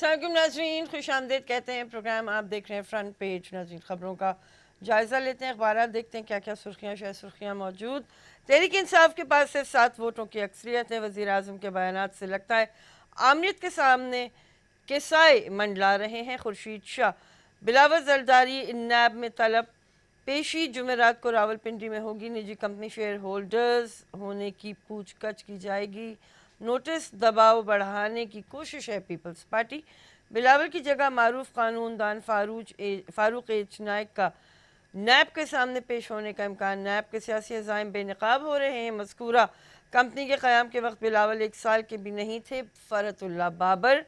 अस्सलामुअलैकुम नाज़रीन, खुशामदीद कहते हैं। प्रोग्राम आप देख रहे हैं फ्रंट पेज। नाज़रीन, खबरों का जायज़ा लेते हैं, अखबार देखते हैं क्या क्या सुर्खियाँ शायद सुर्खियाँ मौजूद। तहरीक इंसाफ के पास से 7 वोटों की अक्सरियत है। वज़ीर आज़म के बयानात से लगता है आमरीत के सामने के साए मंडला रहे हैं। खुर्शीद शाह, बिलावल जरदारी नैब में तलब पेशी जुमेरात को रावलपिंडी में होगी। निजी कंपनी शेयर होल्डर्स होने की पूछताछ की जाएगी। नोटिस दबाव बढ़ाने की कोशिश है पीपल्स पार्टी। बिलावल की जगह मारूफ कानूनदान फारूक एच नायक का नैब के सामने पेश होने का इम्कान। नैब के सियासी अज़ाइम बेनकाब हो रहे हैं। मज़कूरा कंपनी के क़याम के वक्त बिलावल 1 साल के भी नहीं थे। फ़रतुल्लाह बाबर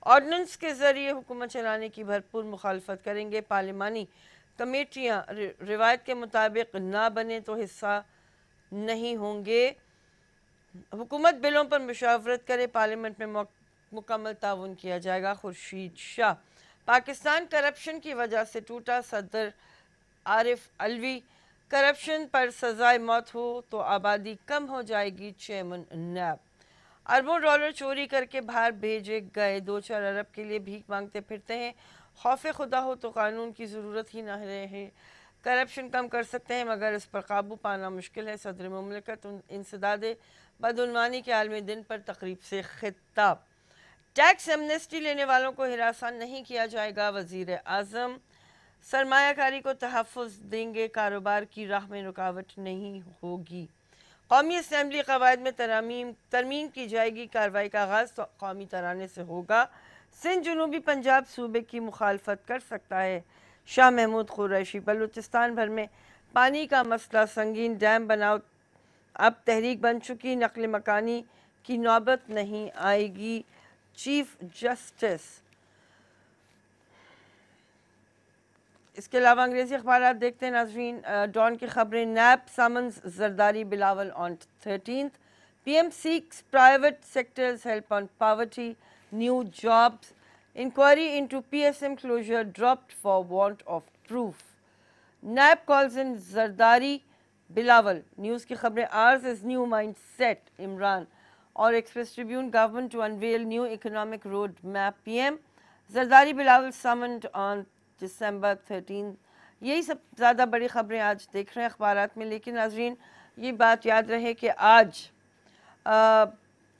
ऑर्डिनेंस के ज़रिए हुकूमत चलाने की भरपूर मुखालफत करेंगे। पार्लिमानी कमेटियाँ रिवायत के मुताबिक ना बने तो हिस्सा नहीं होंगे। हुकूमत बिलों पर मुशावरत करे, पार्लियामेंट में मुकम्मल ताउन किया जाएगा। खुर्शीद शाह, पाकिस्तान करप्शन की वजह से टूटा। सदर आरिफ अलवी, करप्शन पर सजाए मौत हो तो आबादी कम हो जाएगी। चेयरमैन नैब, अरबों डॉलर चोरी करके बाहर भेजे गए 2-4 अरब के लिए भीख मांगते फिरते हैं। खौफ खुदा हो तो कानून की ज़रूरत ही ना रहे। करप्शन कम कर सकते हैं मगर इस पर काबू पाना मुश्किल है। सदर मुमलिकत इंसदाद बदउनवानी के आलमी दिन पर तकरीब से खिताब। टैक्स एमनेस्टी लेने वालों को हिरासा नहीं किया जाएगा। वज़ीर आज़म, सरमायाकारी को तहफ़्फ़ुज़ देंगे, कारोबार की राह में रुकावट नहीं होगी। कौमी असम्बली क़वायद में तरमीम की जाएगी। कार्रवाई का आगाज़ तो कौमी तराने से होगा। सिंध जनूबी पंजाब सूबे की मुखालफत कर सकता है। शाह महमूद कुरैशी, बलूचिस्तान भर में पानी का मसला संगीन, डैम बनाओ अब तहरीक बन चुकी, नकल मकानी की नौबत नहीं आएगी। Chief justice. इसके अलावा अंग्रेज़ी अखबार देखते हैं नाज़रीन। डॉन की खबरें। NAB summons Zardari Bilawal on 13th। PM seeks private sector's help on poverty, new jobs. Inquiry into PSM closure dropped for want of proof. NAB calls in Zardari Bilawal. News की खबरें। Ours is new mindset Imran और Express Tribune, government to unveil new economic road map. PM Zardari Bilawal summoned on December 13। यही सब ज़्यादा बड़ी खबरें आज देख रहे हैं अखबारात में। लेकिन नाज़रीन, ये बात याद रहे कि आज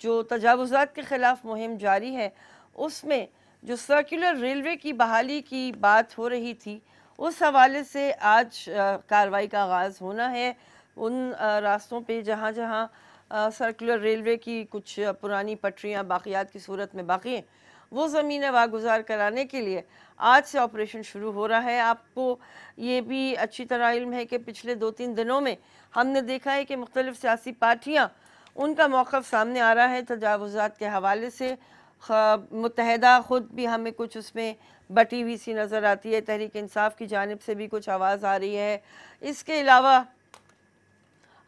जो तजावुज़ात के ख़िलाफ़ मुहिम जारी है, उसमें जो सर्कुलर रेलवे की बहाली की बात हो रही थी, उस हवाले से आज कार्रवाई का आगाज़ होना है। उन रास्तों पे जहाँ जहाँ सर्कुलर रेलवे की कुछ पुरानी पटरियाँ बाक़ियात की सूरत में बाकी हैं, वो ज़मीनें वागुज़ार कराने के लिए आज से ऑपरेशन शुरू हो रहा है। आपको ये भी अच्छी तरह इल्म है कि पिछले 2-3 दिनों में हमने देखा है कि मुख्तलिफ़ सियासी पार्टियाँ, उनका मौक़िफ़ सामने आ रहा है तजावुज़ात के हवाले से। मुत्तहिदा ख़ुद भी हमें कुछ उसमें बटी हुई सी नज़र आती है। तहरीक इंसाफ की जानिब से भी कुछ आवाज़ आ रही है। इसके अलावा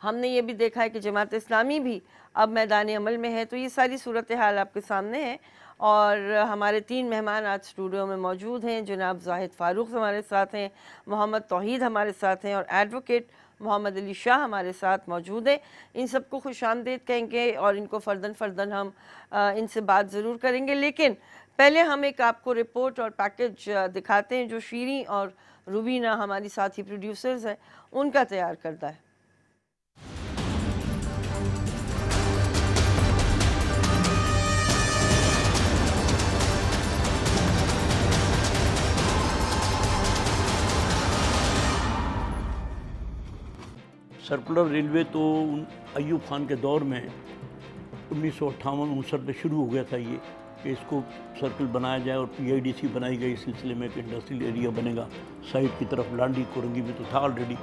हमने ये भी देखा है कि जमात इस्लामी भी अब मैदान अमल में है। तो ये सारी सूरत हाल आपके सामने है। और हमारे 3 मेहमान आज स्टूडियो में मौजूद हैं। जनाब जाहिद फ़ारूक हमारे साथ हैं, मोहम्मद तौहीद हमारे साथ हैं और एडवोकेट मोहम्मद अली शाह हमारे साथ मौजूद हैं। इन सबको खुशामदीद कहेंगे और इनको फ़र्दन फ़र्दन हम इनसे बात ज़रूर करेंगे। लेकिन पहले हम एक आपको रिपोर्ट और पैकेज दिखाते हैं जो शीरी और रुबीना हमारी साथी प्रोड्यूसर्स हैं, उनका तैयार करता है। सर्कुलर रेलवे तो अयूब खान के दौर में 1958-59 में शुरू हो गया था ये कि इसको सर्कल बनाया जाए और PIDC बनाई गई इस सिलसिले में कि इंडस्ट्रियल एरिया बनेगा। साइड की तरफ लांडी कोरंगी में तो था ऑलरेडी,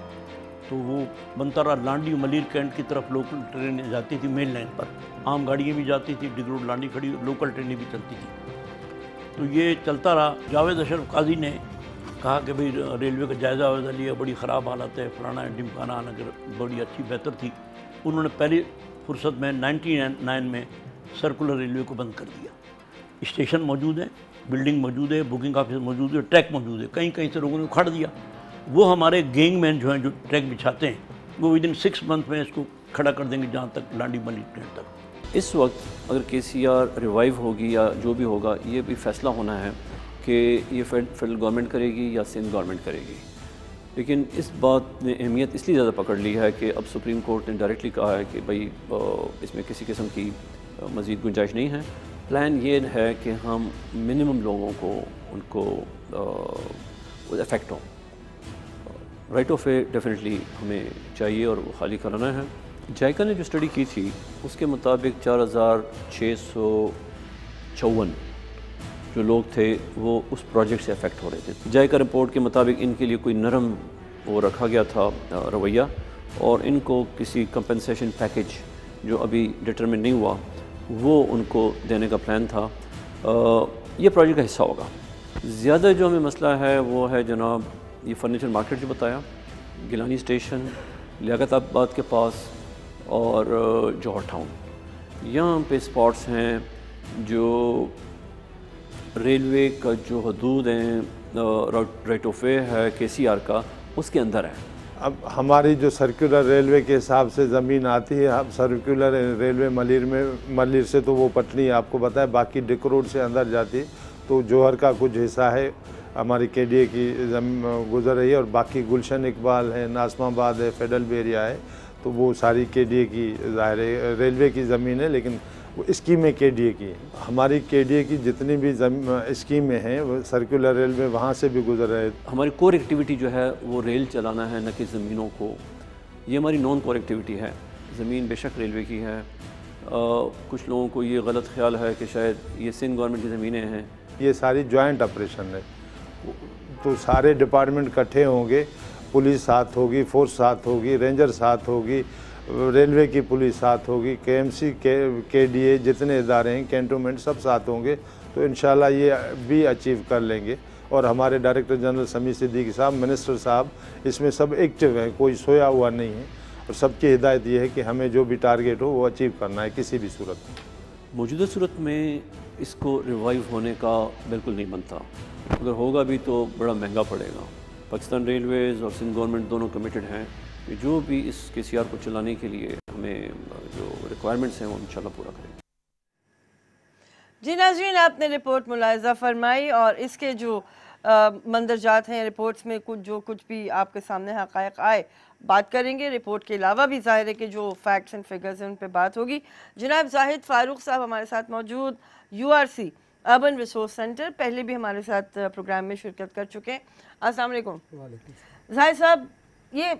तो वो बनता रहा। लांडी मलिर कैंट की तरफ लोकल ट्रेनें जाती थी मेन लाइन पर, आम गाड़ियाँ भी जाती थी, डिगरोड लांडी खड़ी, लोकल ट्रेनें भी चलती थी। तो ये चलता रहा। जावेद अशरफ काजी ने कहा कि भाई रेलवे का जायज़ा वायज़ा लिया, बड़ी ख़राब हालत है, फलाना ढिमकाना, हालांकि बड़ी अच्छी बेहतर थी। उन्होंने पहली फुर्सत में 1999 में सर्कुलर रेलवे को बंद कर दिया। स्टेशन मौजूद है, बिल्डिंग मौजूद है, बुकिंग ऑफिस मौजूद है, ट्रैक मौजूद है, कहीं कहीं से लोगों ने उखाड़ दिया। वो हमारे गैंगमैन जो हैं जो ट्रैक बिछाते हैं, वो विदिन 6 मंथ में इसको खड़ा कर देंगे जहाँ तक लांडी मली ट्रेन तक। इस वक्त अगर KCR रिवाइव होगी या जो भी होगा, ये भी फ़ैसला होना है कि ये फेडरल गवर्नमेंट करेगी या सिंध गवर्नमेंट करेगी। लेकिन इस बात ने अहमियत इसलिए ज़्यादा पकड़ ली है कि अब सुप्रीम कोर्ट ने डायरेक्टली कहा है कि भाई इसमें किसी किस्म की मज़ीद गुंजाइश नहीं है। प्लान ये है कि हम मिनिमम लोगों को उनको इफ़ेक्ट हो। राइट ऑफ वे डेफिनेटली हमें चाहिए और वो खाली कराना है। जायका ने जो स्टडी की थी उसके मुताबिक 4654 जो लोग थे वो उस प्रोजेक्ट से अफेक्ट हो रहे थे। जायका रिपोर्ट के मुताबिक इनके लिए कोई नरम वो रखा गया था रवैया, और इनको किसी कंपनसेशन पैकेज जो अभी डिटरमिन नहीं हुआ वो उनको देने का प्लान था। ये प्रोजेक्ट का हिस्सा होगा। ज़्यादा जो हमें मसला है वो है जनाब ये फर्नीचर मार्केट जो बताया, गिलानी स्टेशन, लियाकताबाद के पास और जौहर टाउन, यहाँ पे स्पॉट्स हैं जो रेलवे का जो हदूद हैं राइट ऑफ वे है KCR का, उसके अंदर है। अब हमारी जो सर्कुलर रेलवे के हिसाब से ज़मीन आती है, अब सर्कुलर रेलवे मलिर से तो वो पटनी आपको पता है, बाकी डिक रोड से अंदर जाती, तो जौहर का कुछ हिस्सा है हमारी KDA की गुजर रही है, और बाकी गुलशन इकबाल है, नासमाबाद है, फेडरल एरिया है, तो वो सारी KDA की ज़ाहिर है रेलवे की ज़मीन है, लेकिन वो स्कीमें KDA की हैं। हमारी KDA की जितनी भी स्कीमें हैं वो सर्कुलर रेलवे वहाँ से भी गुजर रहे। हमारी कोर एक्टिविटी जो है वो रेल चलाना है, न कि ज़मीनों को। ये हमारी नॉन कोर एक्टिविटी है। ज़मीन बेशक रेलवे की है। कुछ लोगों को ये गलत ख्याल है कि शायद ये सिंध गवर्नमेंट की ज़मीनें हैं। ये सारी जॉइंट ऑपरेशन है, तो सारे डिपार्टमेंट इकट्ठे होंगे, पुलिस साथ होगी, फोर्स साथ होगी, रेंजर साथ होगी, रेलवे की पुलिस साथ होगी, KMC KDA जितने इदारे हैं, कैंटोनमेंट सब साथ होंगे, तो इंशाल्लाह ये भी अचीव कर लेंगे। और हमारे डायरेक्टर जनरल समीर सिद्दीकी साहब, मिनिस्टर साहब, इसमें सब एक्टिव हैं, कोई सोया हुआ नहीं है, और सबकी हिदायत ये है कि हमें जो भी टारगेट हो वो अचीव करना है किसी भी सूरत में। मौजूदा सूरत में इसको रिवाइव होने का बिल्कुल नहीं बनता। अगर होगा भी तो बड़ा महंगा पड़ेगा। पाकिस्तान रेलवेज़ और सिंध गवर्नमेंट दोनों कमिटेड हैं कि जो भी इस KCR को चलाने के लिए हमें जो रिक्वायरमेंट्स हैं वो इंशाल्लाह पूरा करेंगे। जी नाज़रीन, आपने रिपोर्ट मुलाहिज़ा फरमाई, और इसके जो मंदरजात हैं रिपोर्ट्स में कुछ भी आपके सामने हक़ाइक़ आए बात करेंगे। रिपोर्ट के अलावा भी ज़ाहिर है कि जो फैक्ट्स एंड फिगर्स हैं उन पर बात होगी। जनाब जाहिद फ़ारूक साहब हमारे साथ मौजूद, URC अर्बन रिसोर्स सेंटर, पहले भी हमारे साथ प्रोग्राम में शिरकत कर चुके हैं। अस्सलाम वालेकुम। जाहिद साहब, ये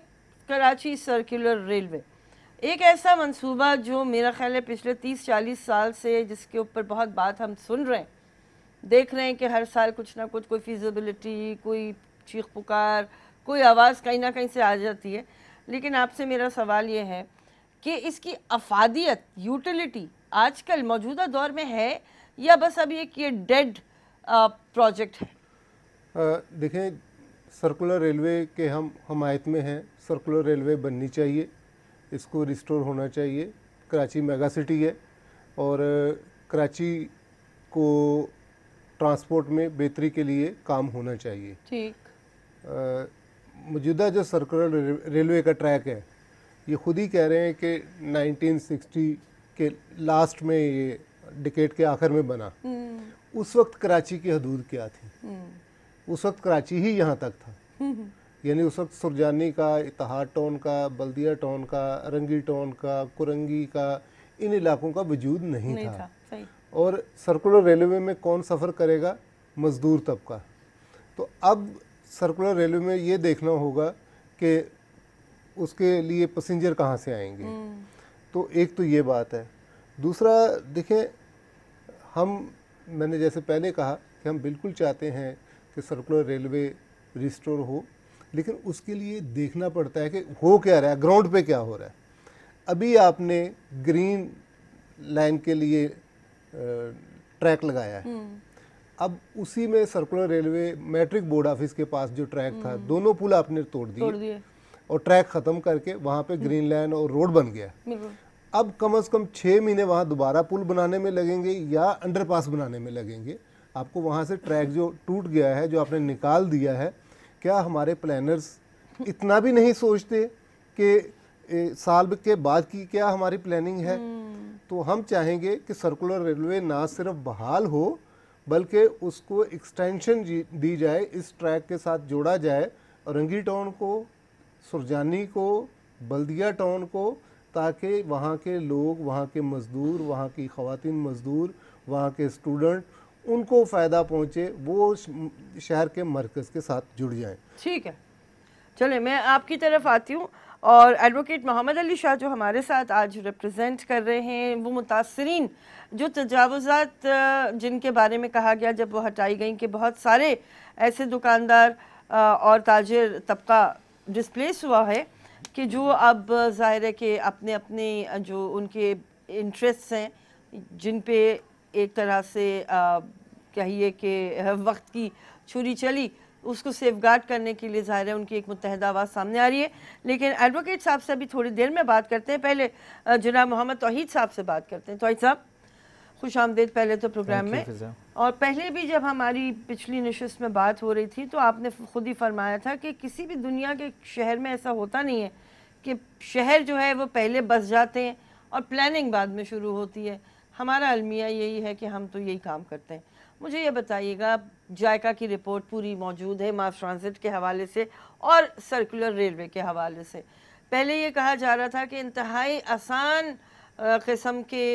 कराची सर्कुलर रेलवे एक ऐसा मंसूबा जो मेरा ख्याल है पिछले 30-40 साल से जिसके ऊपर बहुत बात हम सुन रहे हैं, देख रहे हैं कि हर साल कुछ ना कुछ, कोई फिजिबिलिटी, कोई चीख पुकार, कोई आवाज़ कहीं ना कहीं से आ जाती है। लेकिन आपसे मेरा सवाल ये है कि इसकी अफादियत, यूटिलिटी आजकल मौजूदा दौर में है या बस अभी एक ये डेड प्रोजेक्ट है? देखें, सर्कुलर रेलवे के हम हमायत में हैं। सर्कुलर रेलवे बननी चाहिए, इसको रिस्टोर होना चाहिए। कराची मेगा सिटी है और कराची को ट्रांसपोर्ट में बेहतरी के लिए काम होना चाहिए। ठीक। मौजूदा जो सर्कुलर रेलवे का ट्रैक है, ये खुद ही कह रहे हैं कि 1960 के लास्ट में, ये डिकेड के आखिर में बना। उस वक्त कराची की हदूद क्या थी? उस वक्त कराची ही यहाँ तक था। यानी उस वक्त सुरजानी का, इत्तेहाद टाउन का, बल्दिया टाउन का, रंगी टाउन का, कुरंगी का, इन इलाकों का वजूद नहीं था। सही। और सर्कुलर रेलवे में कौन सफ़र करेगा? मज़दूर तबका। तो अब सर्कुलर रेलवे में ये देखना होगा कि उसके लिए पैसेंजर कहाँ से आएंगे। तो एक तो ये बात है। दूसरा, देखें, मैंने जैसे पहले कहा कि हम बिल्कुल चाहते हैं कि सर्कुलर रेलवे रिस्टोर हो, लेकिन उसके लिए देखना पड़ता है कि हो क्या रहा है, ग्राउंड पे क्या हो रहा है। अभी आपने ग्रीन लाइन के लिए ट्रैक लगाया है, अब उसी में circular railway matric board office के पास जो ट्रैक था, दोनों पुल आपने तोड़ दिए और ट्रैक ख़त्म करके वहाँ पे ग्रीन लाइन और रोड बन गया। अब कम से कम 6 महीने वहाँ दोबारा पुल बनाने में लगेंगे या अंडरपास बनाने में लगेंगे। आपको वहाँ से ट्रैक जो टूट गया है, जो आपने निकाल दिया है, क्या हमारे प्लानर्स इतना भी नहीं सोचते कि साल के बाद की क्या हमारी प्लानिंग है? तो हम चाहेंगे कि सर्कुलर रेलवे ना सिर्फ बहाल हो बल्कि उसको एक्सटेंशन दी जाए, इस ट्रैक के साथ जोड़ा जाए, औरंगी टाउन को, सुरजानी को, बल्दिया टाउन को, ताकि वहाँ के लोग, वहाँ के मज़दूर, वहाँ की ख़वातीन मज़दूर, वहाँ के स्टूडेंट, उनको फ़ायदा पहुँचे, वो शहर के मरकज़ के साथ जुड़ जाएं। ठीक है, चलिए मैं आपकी तरफ आती हूँ और एडवोकेट मोहम्मद अली शाह जो हमारे साथ आज रिप्रेजेंट कर रहे हैं, वो मुतासरीन जो तजावुज़ात जिनके बारे में कहा गया जब वो हटाई गई कि बहुत सारे ऐसे दुकानदार और ताजिर तबका डिस्प्लेस हुआ है कि जो अब ज़ाहिर है कि अपने अपने जो उनके इंटरेस्ट हैं जिन पे एक तरह से कहिए कि वक्त की छुरी चली, उसको सेफगार्ड करने के लिए ज़ाहिर है उनकी एक मुत्तहदा आवाज़ सामने आ रही है। लेकिन एडवोकेट साहब से अभी थोड़ी देर में बात करते हैं, पहले जनाब मोहम्मद तौहीद साहब से बात करते हैं। तौहीद साहब खुश आमदीद पहले तो प्रोग्राम में, और पहले भी जब हमारी पिछली नशिस्त में बात हो रही थी तो आपने खुद ही फरमाया था कि किसी भी दुनिया के शहर में ऐसा होता नहीं है कि शहर जो है वो पहले बस जाते हैं और प्लानिंग बाद में शुरू होती है। हमारा अलमिया यही है कि हम तो यही काम करते हैं। मुझे ये बताइएगा, जायका की रिपोर्ट पूरी मौजूद है मास ट्रांजिट के हवाले से और सर्कुलर रेलवे के हवाले से। पहले ये कहा जा रहा था कि इंतहाई आसान किस्म के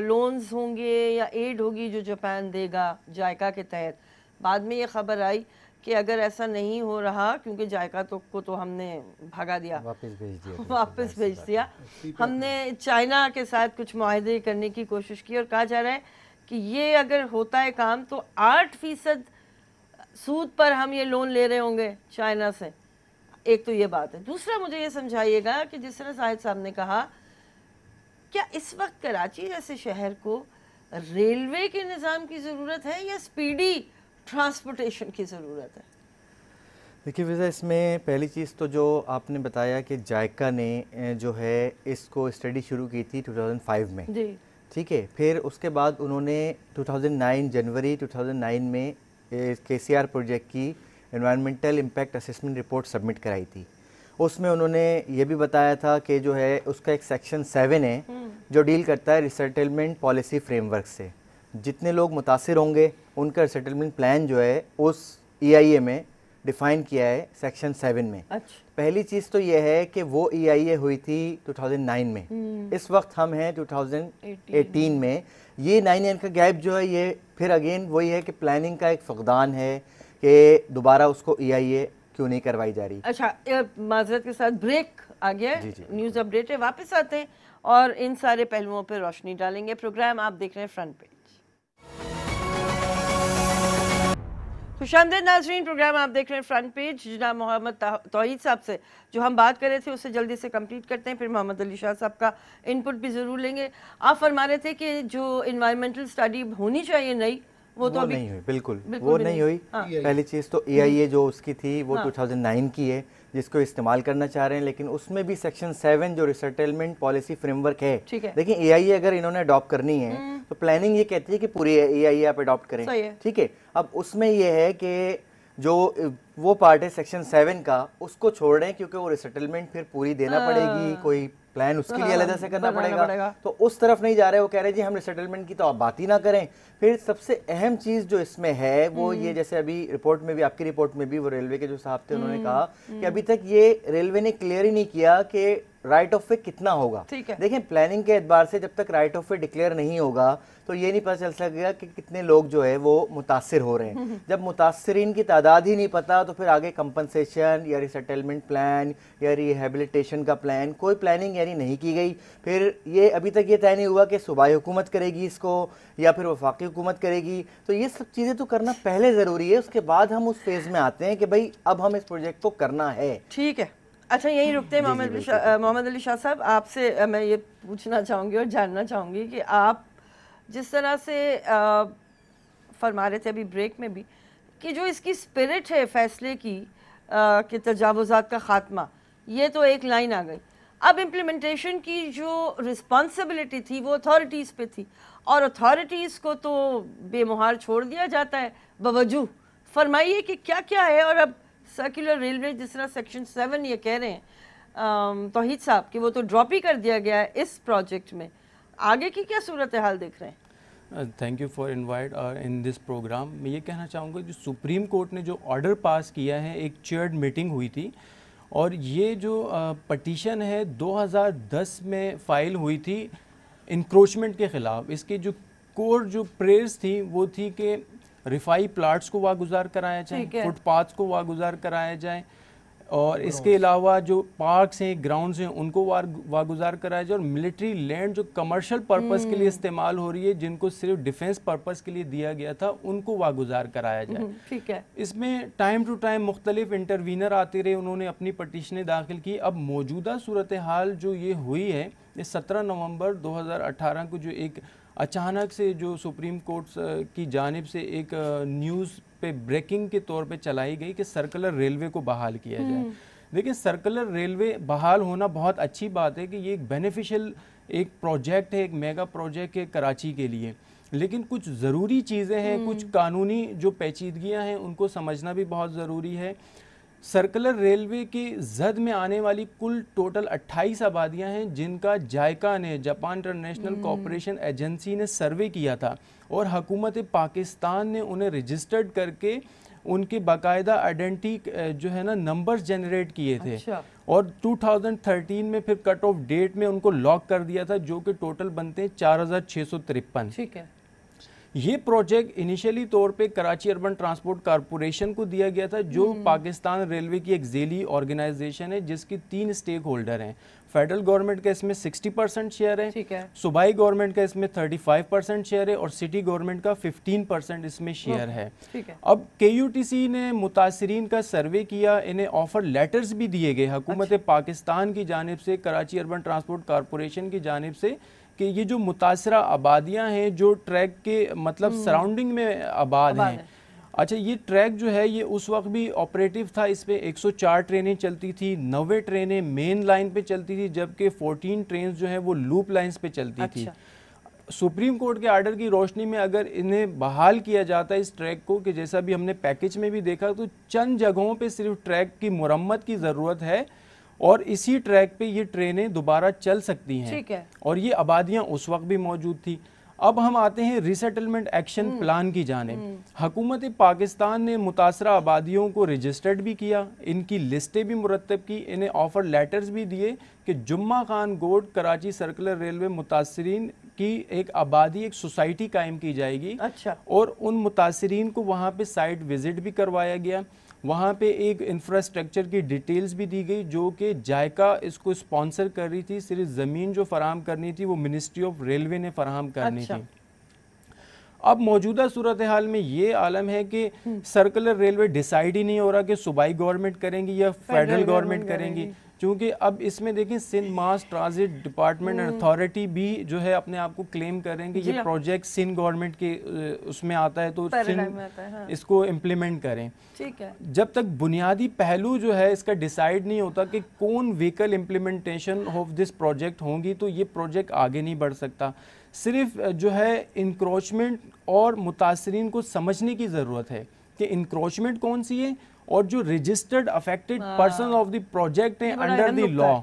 लोन्स होंगे या एड होगी जो जापान देगा जायका के तहत। बाद में ये ख़बर आई कि अगर ऐसा नहीं हो रहा, क्योंकि जायका को तो हमने भगा दिया, वापस भेज दिया। हमने चाइना के साथ कुछ मुआहदे करने की कोशिश की और कहा जा रहा है कि ये अगर होता है काम तो 8% सूद पर हम ये लोन ले रहे होंगे चाइना से। एक तो ये बात है। दूसरा मुझे ये समझाइएगा कि जिस तरह साहिद साहब ने कहा, क्या इस वक्त कराची जैसे शहर को रेलवे के निज़ाम की ज़रूरत है या स्पीडी ट्रांसपोर्टेशन की ज़रूरत है? देखिए विज़ा, इसमें पहली चीज़ तो जो आपने बताया कि जायका ने जो है इसको स्टडी शुरू की थी 2005 में जी, ठीक है। फिर उसके बाद उन्होंने 2009 जनवरी 2009 में KCR प्रोजेक्ट की environmental impact assessment report submit कराई थी। उसमें उन्होंने ये भी बताया था कि जो है उसका एक सेक्शन 7 है जो डील करता है रिसेटलमेंट पॉलिसी फ्रेमवर्क से। जितने लोग मुतासिर होंगे उनका रिसेटलमेंट प्लान जो है उस EIA में डिफ़ाइन किया है सेक्शन 7 में। अच्छा। पहली चीज़ तो ये है कि वो EIA हुई थी 2009 में, इस वक्त हम हैं 2018 में। ये 9 ईयर का गैप जो है ये फिर अगेन वही है कि प्लानिंग का एक फकदान है कि दोबारा उसको EIA क्यों नहीं करवाई जा रही। अच्छा, माजरत के साथ ब्रेक आ गया है, न्यूज़ अपडेट है, वापस आते हैं और इन सारे पहलुओं पर रोशनी डालेंगे। प्रोग्राम आप देख रहे हैं फ्रंट पेज। खुशामदीद नाज़रीन, प्रोग्राम आप देख रहे हैं फ्रंट पेज। जनाब मोहम्मद तौहीद साहब से जो हम बात कर रहे थे उससे जल्दी से कंप्लीट करते हैं, फिर मोहम्मद अली शाह साहब का इनपुट भी ज़रूर लेंगे। आप फरमा रहे थे कि जो इन्वायरमेंटल स्टडी होनी चाहिए नई, वो तो अभी नहीं हुई, बिल्कुल वो नहीं हुई। पहली चीज़ तो EIA जो उसकी थी वो 2009 की है जिसको इस्तेमाल करना चाह रहे हैं, लेकिन उसमें भी सेक्शन 7 जो रिसेटलमेंट पॉलिसी फ्रेमवर्क है, देखिए EIA अगर इन्होंने अडॉप्ट करनी है तो प्लानिंग ये कहती है कि पूरी EIA आप अडॉप्ट करें, ठीक है। अब उसमें ये है कि जो वो पार्ट है सेक्शन 7 का उसको छोड़ रहे हैं क्योंकि वो रिसेटलमेंट फिर पूरी देना पड़ेगी, कोई प्लान उसके लिए अलग से करना पड़ेगा, तो उस तरफ नहीं जा रहे। वो कह रहे हैं जी हम रिसेटलमेंट की तो आप बात ही ना करें। फिर सबसे अहम चीज़ जो इसमें है वो ये, जैसे अभी रिपोर्ट में भी, आपकी रिपोर्ट में भी वो रेलवे के जो साहब थे उन्होंने कहा कि अभी तक ये रेलवे ने क्लियर ही नहीं किया कि राइट ऑफ वे कितना होगा। देखें, प्लानिंग के एतबार से जब तक राइट ऑफ वे डिक्लेयर नहीं होगा तो ये नहीं पता चल सकेगा कि कितने लोग जो है वो मुतासिर हो रहे हैं। जब मुतासिरीन की तादाद ही नहीं पता तो फिर आगे कंपनसेशन या रिसेटलमेंट प्लान या रिहेबिलिटेशन का प्लान, कोई प्लानिंग यानी नहीं की गई। फिर ये अभी तक ये तय नहीं हुआ कि सूबाई हुकूमत करेगी इसको या फिर वफाकी हुकूमत करेगी। तो ये सब चीज़ें तो करना पहले ज़रूरी है, उसके बाद हम उस फेज़ में आते हैं कि भाई अब हम इस प्रोजेक्ट को करना है। ठीक है, अच्छा यही रुकते हैं। मोहम्मद अली शाह साहब, आपसे मैं ये पूछना चाहूँगी और जानना चाहूँगी कि आप जिस तरह से फरमा रहे थे अभी ब्रेक में भी कि जो इसकी स्पिरिट है फैसले की कि तजावुज़ात का ख़ात्मा, ये तो एक लाइन आ गई। अब इम्प्लीमेंटेशन की जो रिस्पॉन्सिबिलिटी थी वो अथॉरिटीज़ पे थी और अथॉरिटीज़ को तो बेमुहार छोड़ दिया जाता है बवजूह। फरमाइए कि क्या क्या है। और अब सर्कुलर रेलवे जिस तरह सेक्शन 7 ये कह रहे हैं तौहीद साहब कि वो तो ड्रॉप ही कर दिया गया है इस प्रोजेक्ट में, आगे की क्या सूरत हाल देख रहे हैं? Thank you for invite in this programme. मैं ये कहना चाहूँगा जो सुप्रीम कोर्ट ने जो ऑर्डर पास किया है, एक चेयर्ड मीटिंग हुई थी और ये जो पटिशन है 2010 में फाइल हुई थी इंक्रोचमेंट के ख़िलाफ़। इसके जो कोर जो प्रेयर्स थी वो थी कि रिफाई प्लाट्स को वागुजार कराया जाए, फुटपाथ्स को वागुजार कराया जाए और इसके अलावा जो पार्क्स हैं, ग्राउंड्स हैं, उनको वागुजार कराया जाए और मिलिट्री लैंड जो कमर्शियल पर्पस के लिए इस्तेमाल हो रही है, जिनको सिर्फ डिफेंस पर्पस के लिए दिया गया था, उनको वागुजार कराया जाए। ठीक है। इसमें टाइम टू टाइम मुख्तलिफ इंटरवीनर आते रहे, उन्होंने अपनी पटिशनें दाखिल की। अब मौजूदा सूरत हाल जो ये हुई है, ये 17 नवंबर 2018 को जो एक अचानक से जो सुप्रीम कोर्ट की जानिब से एक न्यूज़ पे ब्रेकिंग के तौर पे चलाई गई कि सर्कुलर रेलवे को बहाल किया जाए। देखिए, सर्कुलर रेलवे बहाल होना बहुत अच्छी बात है कि ये एक बेनिफिशियल एक प्रोजेक्ट है, एक मेगा प्रोजेक्ट है कराची के लिए, लेकिन कुछ ज़रूरी चीज़ें हैं, कुछ कानूनी जो पेचीदगियां हैं उनको समझना भी बहुत ज़रूरी है। सर्कुलर रेलवे की जद में आने वाली कुल टोटल 28 आबादियाँ हैं जिनका जायका ने, जापान इंटरनेशनल कोऑपरेशन एजेंसी ने सर्वे किया था और हुकूमत पाकिस्तान ने उन्हें रजिस्टर्ड करके उनके बाकायदा आइडेंटिटी जो है ना नंबर्स जनरेट किए थे। अच्छा। और 2013 में फिर कट ऑफ डेट में उनको लॉक कर दिया था, जो कि टोटल बनते हैं 4653। ठीक है। ये प्रोजेक्ट इनिशियली तौर पे कराची अर्बन ट्रांसपोर्ट कॉरपोरेशन को दिया गया था, जो पाकिस्तान रेलवे की एक ज़ेली ऑर्गेनाइजेशन है जिसकी 3 स्टेक होल्डर हैं। फेडरल गवर्नमेंट का इसमें 60% शेयर है, ठीक है। सूबाई गवर्नमेंट का इसमें 35% शेयर है और सिटी गवर्नमेंट का 15% इसमें शेयर है। ठीक है। अब KUTC ने मुतासरीन का सर्वे किया, इन्हें ऑफर लेटर्स भी दिए गए हुकूमत पाकिस्तान की जानिब से, कराची अर्बन ट्रांसपोर्ट कॉरपोरेशन की जानिब से, कि ये जो मुतासरा आबादियाँ हैं जो ट्रैक के मतलब सराउंडिंग में आबाद हैं। अच्छा, ये ट्रैक जो है ये उस वक्त भी ऑपरेटिव था, इस पे 104 ट्रेनें चलती थी, 90 ट्रेनें मेन लाइन पे चलती थी, जबकि 14 ट्रेन जो है वो लूप लाइंस पे चलती थी। सुप्रीम कोर्ट के आर्डर की रोशनी में अगर इन्हें बहाल किया जाता है इस ट्रैक को, कि जैसा भी हमने पैकेज में भी देखा, तो चंद जगहों पे सिर्फ ट्रैक की मुरम्मत की ज़रूरत है और इसी ट्रैक पे ये ट्रेनें दोबारा चल सकती हैं। ठीक है। और ये आबादियाँ उस वक्त भी मौजूद थी। अब हम आते हैं रीसेटलमेंट एक्शन प्लान की जानिब। हुकूमत पाकिस्तान ने मुतासरा आबादियों को रजिस्टर्ड भी किया, इनकी लिस्टें भी मुरतब की, इन्हें ऑफर लेटर्स भी दिए कि जुम्मा खान गोड कराची सर्कुलर रेलवे मुतासरीन की एक आबादी, एक सोसाइटी कायम की जाएगी। अच्छा। और उन मुतासरीन को वहाँ पे साइट विजिट भी करवाया गया, वहाँ पे एक इंफ्रास्ट्रक्चर की डिटेल्स भी दी गई, जो कि जायका इसको स्पॉन्सर कर रही थी। सिर्फ ज़मीन जो फराहम करनी थी वो मिनिस्ट्री ऑफ रेलवे ने फराहम करनी थी। अब मौजूदा सूरत हाल में ये आलम है कि सर्कुलर रेलवे डिसाइड ही नहीं हो रहा कि सूबाई गवर्नमेंट करेंगी या फेडरल गवर्नमेंट करेंगी, क्योंकि अब इसमें देखें Sindh mass transit department authority भी जो है अपने आप को क्लेम करेंगे ये प्रोजेक्ट सिंध गवर्नमेंट के उसमें आता है, तो सिंध इसको इम्प्लीमेंट करें। ठीक है। जब तक बुनियादी पहलू जो है इसका डिसाइड नहीं होता कि कौन vehicle implementation of this project होंगी, तो ये प्रोजेक्ट आगे नहीं बढ़ सकता। सिर्फ जो है इंक्रोचमेंट और मुतासरीन को समझने की ज़रूरत है कि इंक्रोचमेंट कौन सी है और जो registered affected person of the project हैं अंडर द लॉ,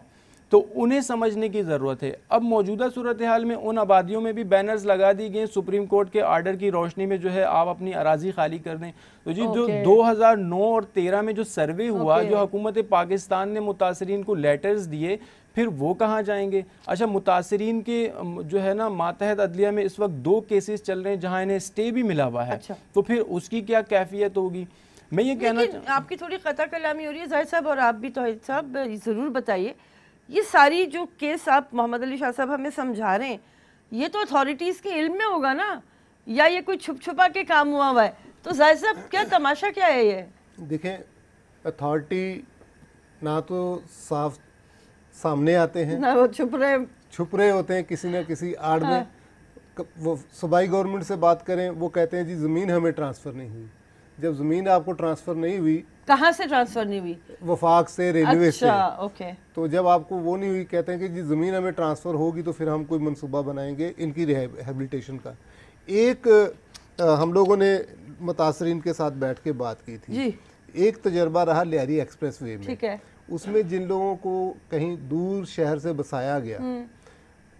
तो उन्हें समझने की ज़रूरत है। अब मौजूदा सूरत हाल में उन आबादियों में भी बैनर्स लगा दिए गए, सुप्रीम कोर्ट के आर्डर की रोशनी में जो है आप अपनी अराजी खाली कर दें। तो जी जो 2009 और 13 में जो सर्वे हुआ, जो हुकूमत पाकिस्तान ने मुतासरीन को लेटर्स दिए, फिर वो कहाँ जाएंगे? अच्छा, मुतासरीन के जो है ना मातहत अदलिया में इस वक्त 2 केसेस चल रहे हैं जहाँ इन्हें स्टे भी मिला हुआ है। अच्छा। तो फिर उसकी क्या कैफियत होगी? मैं ये कहना आपकी थोड़ी ख़ता कलामी हो रही है जाहिर साहब, और आप भी तौहीद साहब ज़रूर बताइए, ये सारी जो केस आप मोहम्मद अली शाह साहब हमें समझा रहे हैं, ये तो अथॉरिटीज़ के इल्म में होगा ना, या ये कोई छुप छुपा के काम हुआ है? तो जाहिर साहब क्या तमाशा क्या है ये? देखें, अथॉरिटी ना तो साफ सामने आते हैं, ना वो छुप रहे होते हैं किसी न किसी आड़ में। वो सूबाई गवर्नमेंट से बात करें, वो कहते हैं जी ज़मीन हमें ट्रांसफ़र नहीं हुई। जब ज़मीन आपको ट्रांसफ़र नहीं हुई, कहाँ से ट्रांसफ़र नहीं हुई? वफाक से, रेलवे से। ओके। तो जब आपको वो नहीं हुई, कहते हैं कि जी ज़मीन हमें ट्रांसफ़र होगी तो फिर हम कोई मनसूबा बनाएंगे इनकी रिहेबिलिटेशन का। एक हम लोगों ने मुतासरीन के साथ बैठ के बात की थी जी। एक तजर्बा रहा लियारी एक्सप्रेस वे में। ठीक है। उसमें जिन लोगों को कहीं दूर शहर से बसाया गया,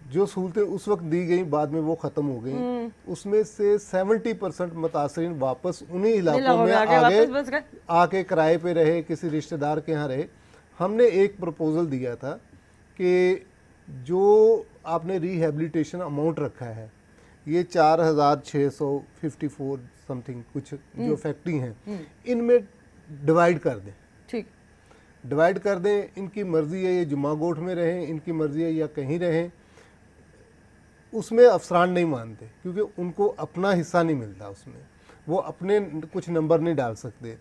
जो सहूलतें उस वक्त दी गई बाद में वो ख़त्म हो गई, उसमें से 70% मुतासरीन वापस उन्हीं इलाकों में आके किराए पे रहे, किसी रिश्तेदार के यहाँ रहे। हमने एक प्रपोज़ल दिया था कि जो आपने रिहेबिलिटेशन अमाउंट रखा है, ये 4654 समथिंग कुछ जो फैक्ट्री हैं, इनमें डिवाइड कर दें। ठीक, डिवाइड कर दें। इनकी मर्ज़ी है ये जुम्मागोट में रहें, इनकी मर्ज़ी है या कहीं रहें, उसमें अफसरान नहीं मानते क्योंकि उनको अपना हिस्सा नहीं मिलता, उसमें वो अपने कुछ नंबर नहीं डाल सकते।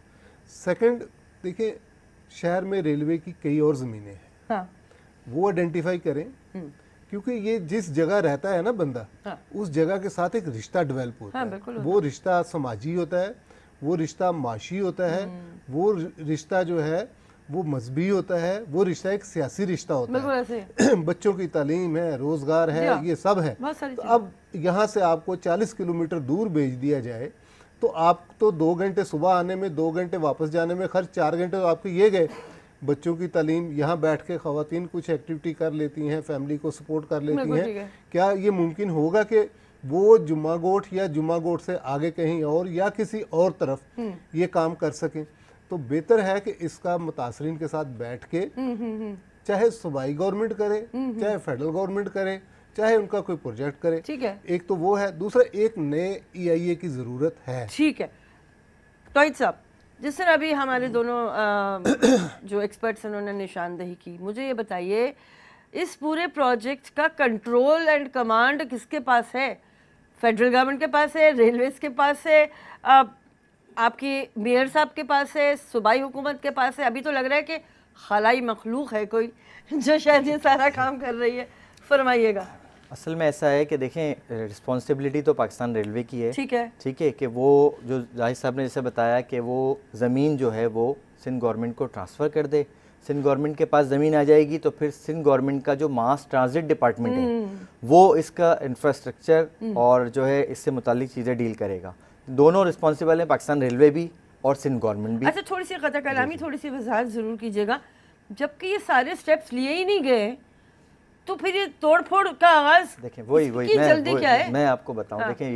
सेकंड, देखिए शहर में रेलवे की कई और ज़मीनें हैं, हाँ। वो आइडेंटिफाई करें, क्योंकि ये जिस जगह रहता है ना बंदा, हाँ। उस जगह के साथ एक रिश्ता डेवलप होता है, वो रिश्ता समाजी होता है, वो रिश्ता माशी होता है, वो रिश्ता जो है वो मजहबी होता है, वो रिश्ता एक सियासी रिश्ता होता है। बच्चों की तालीम है, रोजगार है, ये सब है। तो अब यहाँ से आपको 40 किलोमीटर दूर भेज दिया जाए तो आप तो 2 घंटे सुबह आने में, 2 घंटे वापस जाने में खर्च, 4 घंटे तो आपके ये गए। बच्चों की तालीम, यहाँ बैठ के ख़वातीन कुछ एक्टिविटी कर लेती हैं, फैमिली को सपोर्ट कर लेती हैं। क्या ये मुमकिन होगा कि वो जुम्मागोट या जुम्मागोट से आगे कहीं और या किसी और तरफ ये काम कर सकें? तो बेहतर है कि इसका मुतासरीन के साथ बैठ के, चाहे सूबाई गवर्नमेंट करे, चाहे फेडरल गवर्नमेंट करे, चाहे उनका कोई प्रोजेक्ट करे, ठीक है। एक तो वो है, दूसरा एक नए EIA की ज़रूरत है। ठीक है तौहीद साहब, जिस तरह अभी हमारे दोनों जो एक्सपर्ट्स उन्होंने निशानदेही की, मुझे ये बताइए इस पूरे प्रोजेक्ट का कंट्रोल एंड कमांड किसके पास है? फेडरल गवर्नमेंट के पास है, रेलवेज के पास है, आपकी मेयर साहब के पास है, सूबाई हुकूमत के पास है? अभी तो लग रहा है कि खलाई मखलूक है कोई जो शायद ये सारा काम कर रही है। फरमाइएगा। असल में ऐसा है कि देखें, रिस्पॉन्सिबिलिटी तो पाकिस्तान रेलवे की है, ठीक है कि वो जो जाहिद साहब ने जैसे बताया कि वो ज़मीन जो है वो सिंध गवर्नमेंट को ट्रांसफ़र कर दे। सिंध गवर्नमेंट के पास ज़मीन आ जाएगी तो फिर सिंध गवर्नमेंट का जो मास ट्रांजिट डिपार्टमेंट है वो इसका इंफ्रास्ट्रक्चर और जो है इससे मुतालिक चीज़ें डील करेगा। दोनों रिस्पॉन्सिबल हैं, पाकिस्तान रेलवे भी और सिंध गवर्नमेंट भी। अच्छा, थोड़ी सी कता कलामी, थोड़ी सी वजाहत ज़रूर कीजिएगा। जबकि ये सारे स्टेप्स लिए ही नहीं गए तो फिर ये तोड़फोड़ का आगाज, देखें वही जल्दी क्या है? मैं आपको बताऊं, हाँ। देखें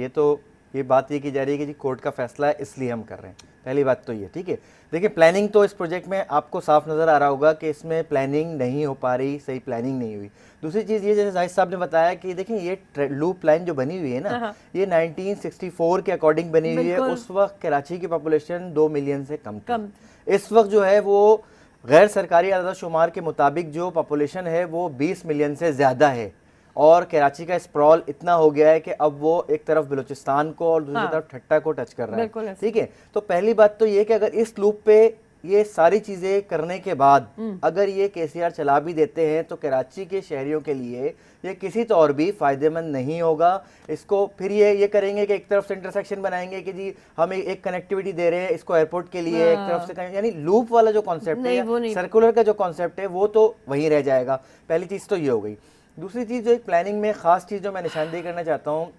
ये बात ये की जा रही है कि जी कोर्ट का फैसला है इसलिए हम कर रहे हैं। पहली बात तो ये, ठीक है। देखिए प्लानिंग तो इस प्रोजेक्ट में आपको साफ नज़र आ रहा होगा कि इसमें प्लानिंग नहीं हो पा रही, सही प्लानिंग नहीं हुई। दूसरी चीज़ ये, जैसे जाहिद साहब ने बताया कि देखें ये लूप लाइन जो बनी हुई है ना, ये 1964 के अकॉर्डिंग बनी हुई है। उस वक्त कराची की पॉपुलेशन 2 मिलियन से कम थी। इस वक्त जो है वो गैर सरकारी आदाद शुमार के मुताबिक जो पॉपुलेशन है वो 20 मिलियन से ज़्यादा है। और कराची का स्प्रॉल इतना हो गया है कि अब वो एक तरफ बलूचिस्तान को और दूसरी तरफ ठट्टा को टच कर रहा है, ठीक है। तो पहली बात तो ये कि अगर इस लूप पे ये सारी चीज़ें करने के बाद अगर ये KCR चला भी देते हैं तो कराची के शहरियों के लिए ये किसी तौर भी फ़ायदेमंद नहीं होगा। इसको फिर ये करेंगे कि एक तरफ से इंटरसेक्शन बनाएंगे कि जी हम एक कनेक्टिविटी दे रहे हैं इसको एयरपोर्ट के लिए, एक तरफ से, यानी लूप वाला जो कॉन्सेप्ट है, सर्कुलर का जो कॉन्सेप्ट है वो तो वहीं रह जाएगा। पहली चीज़ तो ये हो गई। दूसरी चीज़ जो एक प्लानिंग में ख़ास चीज़ जो मैं निशानदेही करना चाहता हूँ,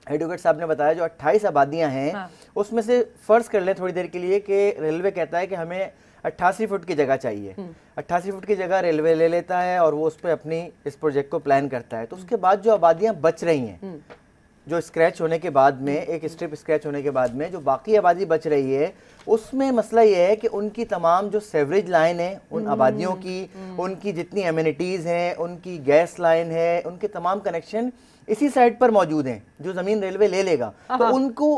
एडवोकेट साहब ने बताया जो 28 आबादियाँ हैं, हाँ। उसमें से फ़र्ज़ कर लें थोड़ी देर के लिए कि रेलवे कहता है कि हमें 88 फुट की जगह चाहिए। 88 फुट की जगह रेलवे ले लेता है और वो उस पर अपनी इस प्रोजेक्ट को प्लान करता है। तो उसके बाद जो आबादियाँ बच रही हैं, जो स्क्रैच होने के बाद में, एक स्ट्रिप स्क्रैच होने के बाद में जो बाकी आबादी बच रही है, उसमें मसला ये है कि उनकी तमाम जो सेवरेज लाइन है उन आबादियों की, उनकी जितनी एमिनिटीज़ हैं, उनकी गैस लाइन है, उनके तमाम कनेक्शन इसी साइड पर मौजूद हैं जो ज़मीन रेलवे ले लेगा। तो उनको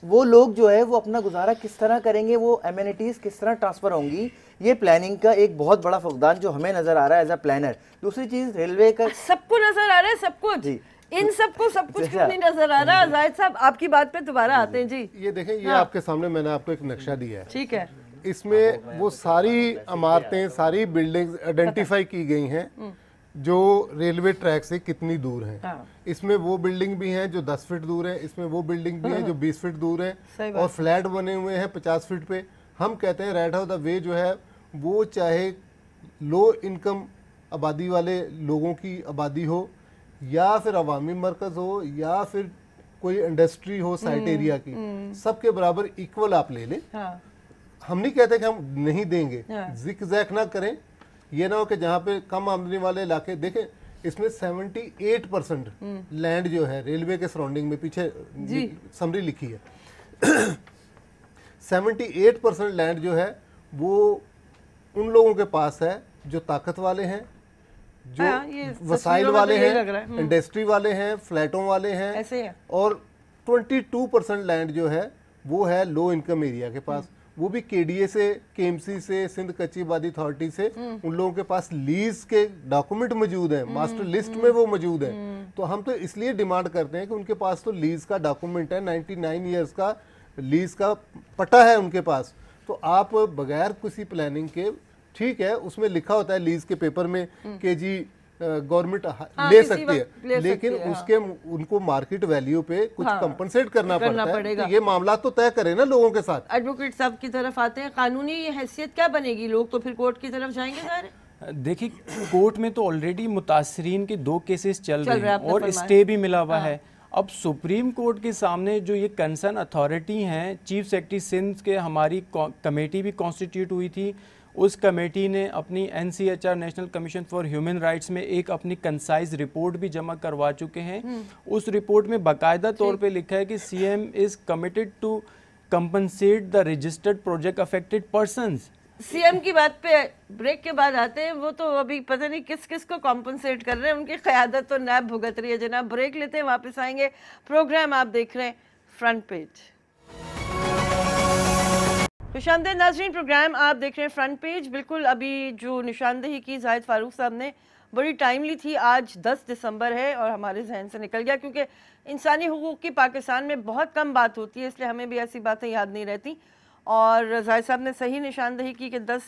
वो लोग जो है वो अपना गुजारा किस तरह करेंगे, वो एमिनिटीज़ किस तरह ट्रांसफ़र होंगी, ये प्लानिंग का एक बहुत बड़ा फुकदान जो हमें नज़र आ रहा है एज अ प्लानर। दूसरी चीज़ रेलवे का सबको नज़र आ रहा है, सब कुछ जी, इन सबको सब कुछ क्यों नहीं नजर आ रहा? जाहिद साहब आपकी बात पे दोबारा आते हैं जी। ये देखें, ये आपके सामने मैंने आपको एक नक्शा दिया है, ठीक है। इसमें वो सारी इमारतें, सारी बिल्डिंग्स आइडेंटिफाई की गई हैं जो रेलवे ट्रैक से कितनी दूर हैं। इसमें वो बिल्डिंग भी हैं जो 10 फीट दूर है, इसमें वो बिल्डिंग भी है जो 20 फीट दूर है, और फ्लैट बने हुए हैं 50 फीट पे। हम कहते हैं राइट ऑफ द वे जो है वो चाहे लो इनकम आबादी वाले लोगों की आबादी हो, या फिर अवामी मरकज हो, या फिर कोई इंडस्ट्री हो साइट एरिया की, सबके बराबर इक्वल आप ले लें। हम नहीं कहते कि हम नहीं देंगे, जिक जैक ना करें। ये ना हो कि जहाँ पे कम आमदनी वाले इलाके, देखें इसमें 78% लैंड जो है रेलवे के सराउंडिंग में, पीछे समरी लिखी है 78% लैंड जो है वो उन लोगों के पास है जो ताकत वाले हैं, जो वसाइल वाले हैं, इंडस्ट्री वाले हैं, फ्लैटों वाले हैं, ऐसे है। और 22% लैंड जो है वो है लो इनकम एरिया के पास, वो भी केडीए से, केएमसी से, सिंध कच्ची आबादी अथॉरिटी से, उन लोगों के पास लीज के डॉक्यूमेंट मौजूद हैं, मास्टर लिस्ट में वो मौजूद हैं। तो हम तो इसलिए डिमांड करते हैं कि उनके पास तो लीज का डॉक्यूमेंट है, 99 ईयर्स का लीज का पट्टा है उनके पास। तो आप बगैर किसी प्लानिंग के, ठीक है उसमें लिखा होता है लीज के पेपर में कि जी गवर्नमेट ले सकती है, लेकिन उसके उनको मार्केट वैल्यू पे कुछ कंपनसेट करना पड़ता है। तो ये मामला तो तय करे ना लोगों के साथ। एडवोकेट साहब की तरफ आते हैं, कानूनी हैसियत क्या बनेगी? लोग तो फिर कोर्ट की तरफ जाएंगे सारे। देखिए कोर्ट में तो ऑलरेडी मुतासरीन के 2 केसेस चल रहे हैं और स्टे भी मिला हुआ है। अब सुप्रीम कोर्ट के सामने जो ये कंसर्न अथॉरिटी हैं, चीफ सेक्रेटरी सिंध के हमारी कमेटी भी कॉन्स्टिट्यूट हुई थी, उस कमेटी ने अपनी NCHR national commission for human rights में एक अपनी कंसाइज रिपोर्ट भी जमा करवा चुके हैं। उस रिपोर्ट में बाकायदा तौर पे लिखा है कि CM is committed to compensate the registered project affected persons. CM की बात पे ब्रेक के बाद आते हैं, वो तो अभी पता नहीं किस किस को कॉम्पनसेट कर रहे हैं, उनकी क़यादत तो नैब भुगत रही है। जनाब ब्रेक लेते हैं, वापस आएंगे। प्रोग्राम आप देख रहे हैं फ्रंट पेज। खुशामदीद नाज़रीन, प्रोग्राम आप देख रहे हैं फ्रंट पेज। बिल्कुल अभी जो निशानदेही की जाहिद फारूक साहब ने बड़ी टाइमली थी। आज 10 दिसंबर है और हमारे जहन से निकल गया, क्योंकि इंसानी हुकूक की पाकिस्तान में बहुत कम बात होती है, इसलिए हमें भी ऐसी बातें याद नहीं रहती। और जाहिद साहब ने सही निशानदेही की कि 10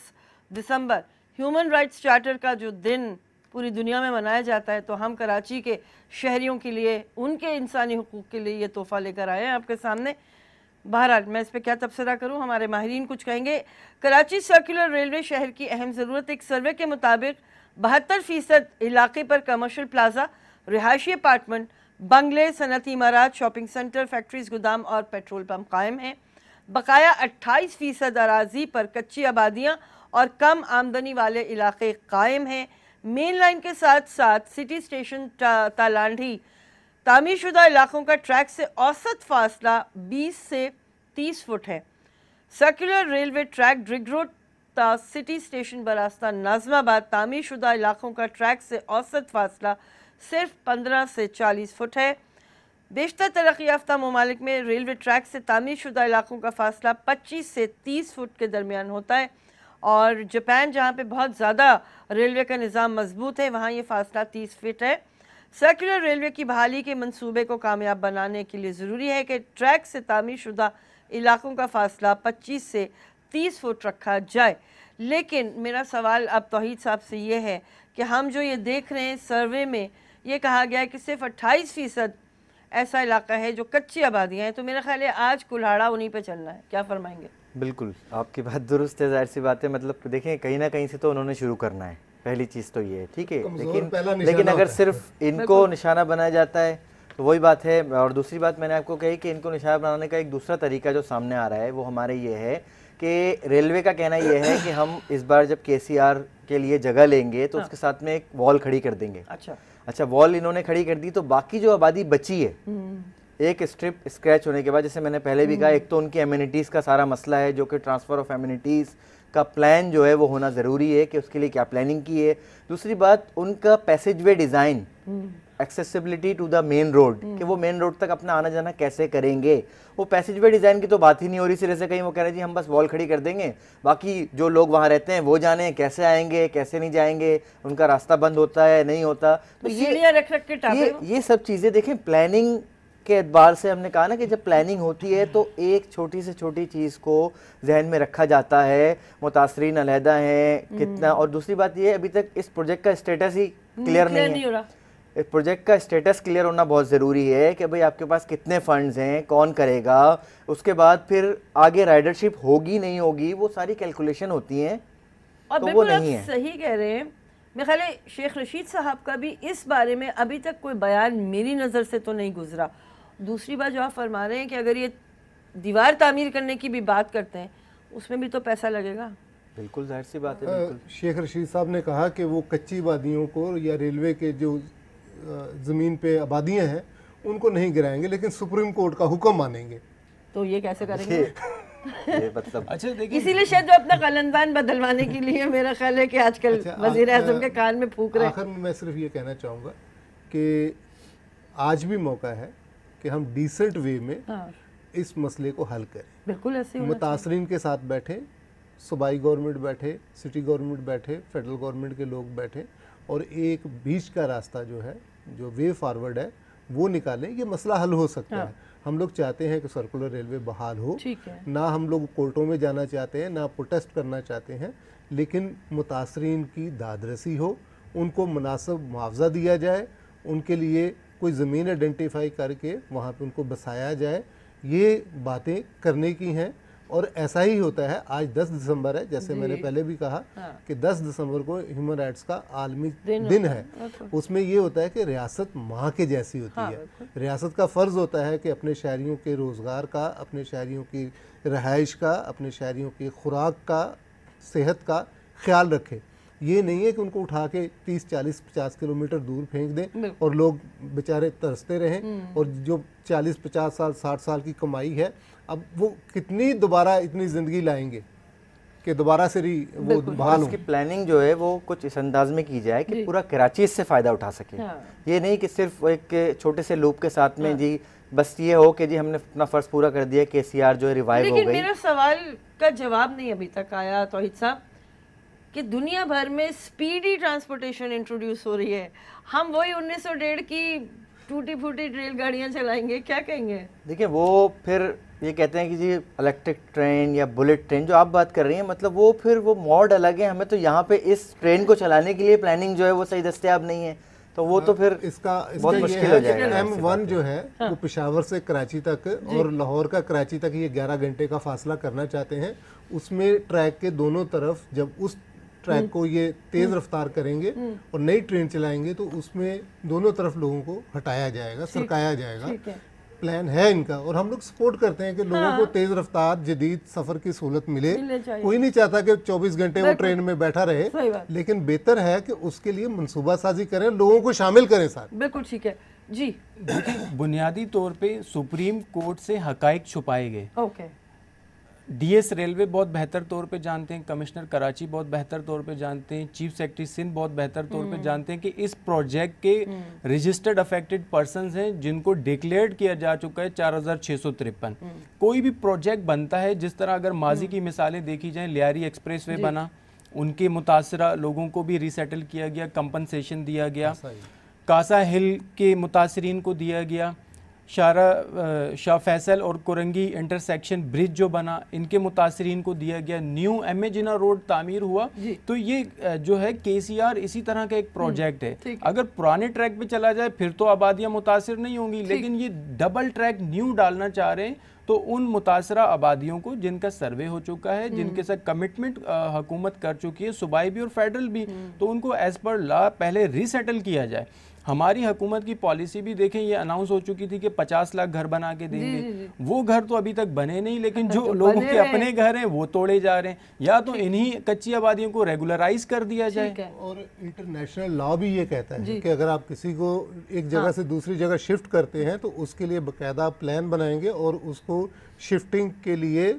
दिसंबर ह्यूमन राइट्स चार्टर का जो दिन पूरी दुनिया में मनाया जाता है, तो हम कराची के शहरियों के लिए, उनके इंसानी हुकूक के लिए ये तोहफ़ा लेकर आए हैं आपके सामने। बहरहाल मैं इस पर क्या तबसरा करूं, हमारे माहिरीन कुछ कहेंगे। कराची सर्कुलर रेलवे शहर की अहम ज़रूरत। एक सर्वे के मुताबिक 72% इलाके पर कमर्शियल प्लाजा, रिहायशी अपार्टमेंट, बंगले, सनती इमारात, शॉपिंग सेंटर, फैक्ट्रीज, गोदाम और पेट्रोल पम्प कायम हैं। बकाया 28% अराजी पर कच्ची आबादियाँ और कम आमदनी वाले इलाके कायम हैं। मेन लाइन के साथ साथ सिटी स्टेशन तालांडी तामीरशुदा इलाकों का ट्रैक से औसत फासला 20 से 30 फुट है। Circular railway track Drigh road ता सिटी स्टेशन बरास्ता नाजमाबाद तामीरशुदा इलाकों का ट्रैक से औसत फासला सिर्फ 15 से 40 फुट है। बेशतर तरक्की याफ्ता ममालिक में रेलवे ट्रैक से तामीरशुदा इलाकों का फासला 25 से 30 फुट के दरमियान होता है, और जापान जहाँ पे बहुत ज़्यादा रेलवे का निज़ाम मजबूत है, वहाँ ये फासला 30 फुट है। सर्कुलर रेलवे की बहाली के मंसूबे को कामयाब बनाने के लिए ज़रूरी है कि ट्रैक से तामीरशुदा इलाकों का फासला 25 से 30 फुट रखा जाए। लेकिन मेरा सवाल अब तौहीद साहब से ये है कि हम जो ये देख रहे हैं सर्वे में ये कहा गया है कि सिर्फ 28% ऐसा इलाका है जो कच्ची आबादियाँ हैं, तो मेरा ख्याल है आज कुल्हाड़ा उन्हीं पे चलना है। क्या फरमाएंगे? बिल्कुल आपकी बात दुरुस्त है, जाहिर सी बात है। मतलब देखें कहीं ना कहीं से तो उन्होंने शुरू करना है, पहली चीज़ तो ये है, ठीक है। लेकिन अगर सिर्फ इनको निशाना बनाया जाता है तो वही बात है। और दूसरी बात मैंने आपको कही कि इनको निशाना बनाने का एक दूसरा तरीका जो सामने आ रहा है वो हमारे ये है कि रेलवे का कहना ये है कि हम इस बार जब KCR के लिए जगह लेंगे तो उसके साथ में एक वॉल खड़ी कर देंगे। अच्छा वॉल इन्होंने खड़ी कर दी तो बाकी जो आबादी बची है, एक स्ट्रिप स्क्रैच होने के बाद, जैसे मैंने पहले भी कहा, एक तो उनकी एमिनिटीज़ का सारा मसला है जो कि ट्रांसफ़र ऑफ एमिनिटीज़ का प्लान जो है वो होना ज़रूरी है कि उसके लिए क्या प्लानिंग की है। दूसरी बात उनका passageway design, accessibility to the main road, कि वो मेन रोड तक अपना आना जाना कैसे करेंगे। वो पैसेजवे डिज़ाइन की तो बात ही नहीं हो रही सिरे से। कहीं वो कह रहे हैं जी हम बस वॉल खड़ी कर देंगे, बाकी जो लोग वहाँ रहते हैं वो जाने कैसे आएंगे कैसे नहीं जाएंगे, उनका रास्ता बंद होता है नहीं होता। तो ये सब चीज़ें देखें प्लानिंग के एतबार से हमने कहा ना कि जब प्लानिंग होती है तो एक छोटी से छोटी चीज़ को जहन में रखा जाता है, मुतासरीन अलहदा हैं कितना। और दूसरी बात ये अभी तक इस प्रोजेक्ट का स्टेटस ही क्लियर नहीं है। इस प्रोजेक्ट का स्टेटस क्लियर होना बहुत ज़रूरी है कि भाई आपके पास कितने फंड्स हैं, कौन करेगा, उसके बाद फिर आगे राइडरशिप होगी नहीं होगी, वो सारी कैलकुलेशन होती हैं। और तो वो नहीं है। सही कह रहे हैं। मेरे ख्याल है शेख रशीद साहब का भी इस बारे में अभी तक कोई बयान मेरी नज़र से तो नहीं गुजरा। दूसरी बात जो आप फरमा रहे हैं कि अगर ये दीवार तामीर करने की भी बात करते हैं उसमें भी तो पैसा लगेगा। बिल्कुल जाहिर सी बात है। शेख रशीद साहब ने कहा कि वो कच्ची आबादियों को या रेलवे के जो ज़मीन पे आबादियाँ हैं उनको नहीं गिराएंगे, लेकिन सुप्रीम कोर्ट का हुक्म मानेंगे। तो ये कैसे करेंगे? ये मतलब अच्छा देखिए, इसीलिए शायद वो अपना कलंदान बदलवाने के लिए मेरा ख्याल है कि आजकल वजीर आजम के कान में फूक रहे हैं। आखिर में मैं सिर्फ ये कहना चाहूँगा कि आज भी मौका है कि हम डिसेंट वे में इस मसले को हल करें। बिल्कुल ऐसे मुतासरीन के साथ बैठे, सूबाई गवर्नमेंट बैठे, सिटी गवर्नमेंट बैठे, फेडरल गवर्नमेंट के लोग बैठे और एक बीच का रास्ता जो है, जो वे फॉरवर्ड है वो निकालें। ये मसला हल हो सकता है। हम लोग चाहते हैं कि सर्कुलर रेलवे बहाल हो, ना हम लोग कोर्टों में जाना चाहते हैं, ना प्रोटेस्ट करना चाहते हैं, लेकिन मुतासरीन की दादरसी हो, उनको मुनासिब मुआवजा दिया जाए, उनके लिए कोई ज़मीन आइडेंटिफाई करके वहाँ पे उनको बसाया जाए। ये बातें करने की हैं और ऐसा ही होता है। आज 10 दिसंबर है, जैसे मैंने पहले भी कहा कि 10 दिसंबर को ह्यूमन राइट्स का आलमी दिन है। उसमें ये होता है कि रियासत माँ के जैसी होती है। रियासत का फ़र्ज़ होता है कि अपने शहरियों के रोज़गार का, अपने शहरियों की रहाइश का, अपने शहरियों की खुराक का, सेहत का ख्याल रखे। ये नहीं है कि उनको उठा के 30, 40, 50 किलोमीटर दूर फेंक दें और लोग बेचारे तरसते रहें। और जो 40, 50 साल, 60 साल की कमाई है, अब वो कितनी दोबारा इतनी ज़िंदगी लाएंगे कि दोबारा से वो बहाल हो। उसकी प्लानिंग जो है वो कुछ इस अंदाज में की जाए कि पूरा कराची इससे फ़ायदा उठा सके। ये नहीं कि सिर्फ एक छोटे से लूप के साथ में जी बस ये हो कि जी हमने अपना फ़र्ज़ पूरा कर दिया, KCR जो है रिवाइव हो गई। लेकिन मेरा सवाल का जवाब नहीं अभी तक आया तौहीद साहब कि दुनिया भर में स्पीडी ट्रांसपोर्टेशन इंट्रोड्यूस हो रही है, हम वही 1901 की टूटी फूटी रेलगाड़ियाँ चलाएंगे, क्या कहेंगे? देखिए वो फिर ये कहते हैं कि जी इलेक्ट्रिक ट्रेन या बुलेट ट्रेन जो आप बात कर रही हैं, मतलब वो फिर वो मोड अलग है। हमें तो यहाँ पे इस ट्रेन को चलाने के लिए प्लानिंग जो है वो सही दस्तियाब नहीं है, तो वो तो फिर इसका बहुत मुश्किल हो जाएगा। M1 जो है वो पेशावर से कराची तक और लाहौर का कराची तक ये 11 घंटे का फासला करना चाहते हैं। उसमें ट्रैक के दोनों तरफ जब उस ट्रैक को ये तेज रफ्तार करेंगे और नई ट्रेन चलाएंगे तो उसमें दोनों तरफ लोगों को हटाया जाएगा, सरकाया जाएगा। प्लान है इनका और हम लोग सपोर्ट करते हैं कि लोगों को तेज रफ्तार जदीद सफर की सहूलत मिले। कोई नहीं चाहता कि 24 घंटे वो ट्रेन में बैठा रहे, लेकिन बेहतर है कि उसके लिए मनसूबा साजी करें, लोगों को शामिल करें साथ। बिल्कुल ठीक है जी। देखिए बुनियादी तौर पे सुप्रीम कोर्ट से हकाइक छुपाए गए। DS रेलवे बहुत बेहतर तौर पे जानते हैं, कमिश्नर कराची बहुत बेहतर तौर पे जानते हैं, चीफ सेक्रेटरी सिंध बहुत बेहतर तौर पे जानते हैं कि इस प्रोजेक्ट के रजिस्टर्ड अफेक्टेड पर्संस हैं जिनको डिक्लेयर्ड किया जा चुका है 4653। कोई भी प्रोजेक्ट बनता है, जिस तरह अगर माजी की मिसालें देखी जाएं, लियारी एक्सप्रेसवे बना, उनके मुतासरा लोगों को भी रिसेटल किया गया, कंपनसेशन दिया गया, कासा हिल के मुतासरीन को दिया गया, शाह फैसल और कुरंगी इंटरसेक्शन ब्रिज जो बना इनके मुतासरीन को दिया गया, न्यू MA जिना रोड तामीर हुआ। तो ये जो है KCR इसी तरह का एक प्रोजेक्ट है। अगर पुराने ट्रैक पे चला जाए फिर तो आबादियाँ मुतासिर नहीं होंगी, लेकिन ये डबल ट्रैक न्यू डालना चाह रहे हैं, तो उन मुतासरा आबादियों को जिनका सर्वे हो चुका है, जिनके साथ कमिटमेंट हुकूमत कर चुकी है, सूबाई भी और फेडरल भी, तो उनको एज पर लॉ पहले रीसेटल किया जाए। हमारी हुकूमत की पॉलिसी भी देखें, ये अनाउंस हो चुकी थी कि 50 लाख घर बना के देंगे। वो घर तो अभी तक बने नहीं, लेकिन जो लोगों के अपने घर हैं वो तोड़े जा रहे हैं। या तो इन्हीं कच्ची आबादियों को रेगुलराइज कर दिया जाए। और इंटरनेशनल लॉ भी ये कहता है कि अगर आप किसी को एक जगह से दूसरी जगह शिफ्ट करते हैं तो उसके लिए बाकायदा प्लान बनाएंगे और उसको शिफ्टिंग के लिए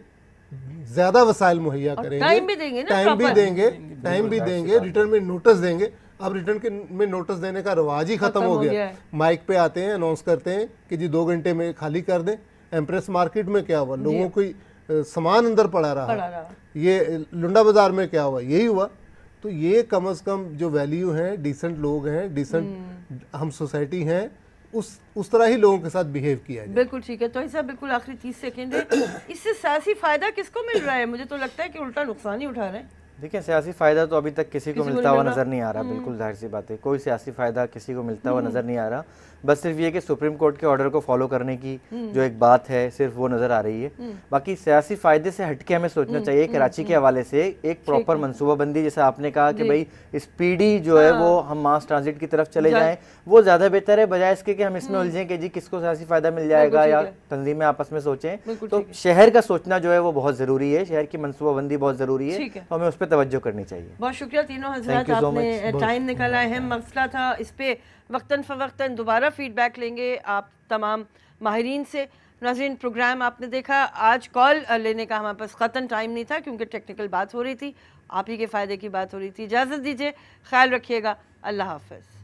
ज्यादा वसाइल मुहैया करेंगे, टाइम भी देंगे, रिटर्न में नोटिस देंगे। अब रिटर्न के में नोटिस देने का रवाज ही खत्म हो गया। माइक पे आते हैं, अनाउंस करते हैं कि जी 2 घंटे में खाली कर दें। एम्प्रेस मार्केट में क्या हुआ, लोगों को सामान अंदर पड़ा रहा। ये लुंडा बाजार में क्या हुआ, यही हुआ। तो ये कम से कम जो वैल्यू है, डिसेंट लोग हैं, डिसेंट हम सोसाइटी हैं, उस तरह ही लोगों के साथ बिहेव किया जाए। बिल्कुल ठीक है। तो ऐसा बिल्कुल आखिरी 30 सेकंड है, इससे सियासी फायदा किसको मिल रहा है? मुझे तो लगता है कि उल्टा नुकसान ही उठा रहे हैं। देखिए सियासी फ़ायदा तो अभी तक किसी को मिलता हुआ नज़र नहीं आ रहा। बिल्कुल जाहिर सी बात है, कोई सियासी फ़ायदा किसी को मिलता हुआ नज़र नहीं आ रहा। बस सिर्फ ये कि सुप्रीम कोर्ट के ऑर्डर को फॉलो करने की जो एक बात है सिर्फ वो नज़र आ रही है। बाकी सियासी फ़ायदे से हटके हमें सोचना चाहिए कराची के हवाले से एक प्रॉपर मनसूबाबंदी, जैसा आपने कहा कि भाई स्पीडी जो है वो हम मास ट्रांजिट की तरफ चले जाएँ, वो ज़्यादा बेहतर है, बजाय इसके कि हम इसमें उलझें कि जी किसको सियासी फ़ायदा मिल जाएगा या तंजीमें आपस में सोचें। तो शहर का सोचना जो है वो बहुत ज़रूरी है, शहर की मनसूबाबंदी बहुत ज़रूरी है, तो हमें उस पर तवज्जो करनी चाहिए। बहुत शुक्रिया तीनों हजरात, आपने टाइम निकाला है, मसला था, इस पे वक्तन फ़वक्तन दोबारा फीडबैक लेंगे आप तमाम माहिरीन से। नाज़रीन, प्रोग्राम आपने देखा, आज कॉल लेने का हमारे पास ख़तन टाइम नहीं था क्योंकि टेक्निकल बात हो रही थी, आप ही के फ़ायदे की बात हो रही थी। इजाज़त दीजिए, ख्याल रखिएगा, अल्लाह हाफ़िज़।